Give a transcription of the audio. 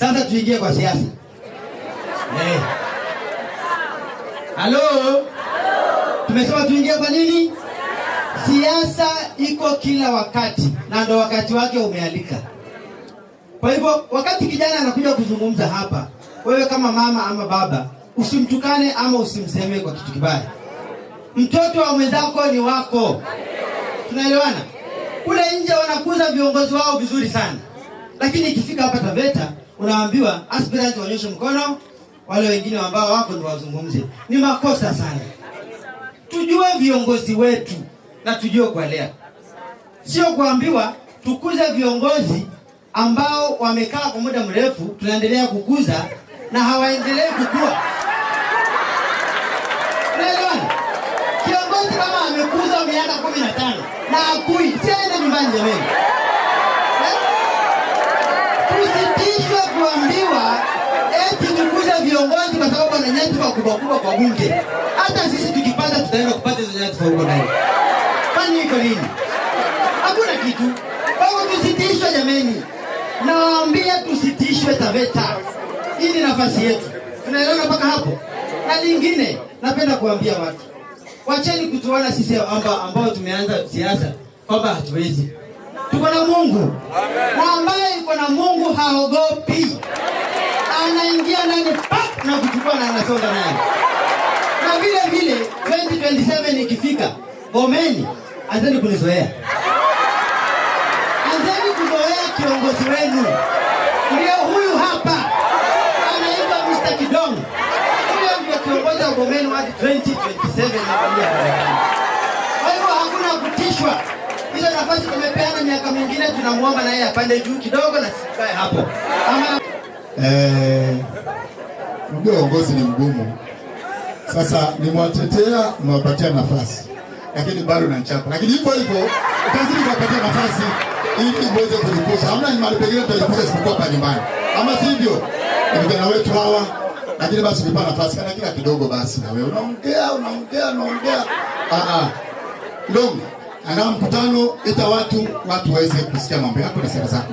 Sasa tuingie kwa siasa. Halo? Tumesema tuingie kwa nini? Siasa iko kila wakati na ndo wakati wake umealika. Kwa hivyo wakati kijana anakuja kuzungumza hapa, wewe kama mama ama baba, usimtukane ama usimseme kwa kitu kibaya. Mtoto wa mwenzako ni wako. Tunaelewana? Kule nje wanakuza viongozi wao vizuri sana. Lakini ikifika hapa Taveta, unaambiwa aspirant waonyeshe mkono, wale wengine ambao wako ndio wazungumze. Ni makosa sana. Tujue viongozi wetu na tujue kuelea. Sio kuambiwa tukuze viongozi ambao wamekaa kwa muda mrefu, tunaendelea kukuza na hawaendelee kukua. Unaelewana? Kiongozi kama amekuza miaka 15 na hakui, siende nyumbani jamani. Tusitishwe kuambiwa eti tukuze viongozi kwa sababu ana nyadhifa kubwa kwa bunge. Hata sisi tukipata tutaenda kupata hizo nyadhifa huko ndani. Kwani iko nini? Hakuna kitu. Kwa hivyo tusitishwe jamani. Nawaambia tusitishwe Taveta. Hii ni nafasi yetu. Tunaelewana mpaka hapo? Na lingine napenda kuambia watu, wacheni kutuona sisi ambao tumeanza siasa kwamba hatuwezi. Tuko na Mungu. Na ambaye yuko na Mungu haogopi. Anaingia ndani na kuchukua na anasonga naye. Na vile vile 2027 ikifika, Bomeni, anzeni kunizoea. Anzeni kuzoea kiongozi wenu. Ndio huyu hapa. Anaitwa Mr. Kidong. Huyo ndio kiongozi wa Bomeni hadi 2027 na kwa hivyo hakuna kutishwa. Hizo nafasi tumepeana miaka mingine, tunamuomba na yeye apande juu kidogo na sikae hapo. Ndio uongozi ni mgumu. Sasa nimwatetea, mwapatia nafasi. Lakini bado nachapa. Lakini hivyo utazidi kuwapatia nafasi ili uweze kujikuza. Hamna ni mahali pengine tutajikuza isipokuwa hapa nyumbani. Ama sivyo? Ni vijana wetu hawa. Lakini basi ukipa nafasi kana kila kidogo basi na wewe unaongea. Ndio. Ana mkutano ita watu waweze kusikia mambo yako na sera zako.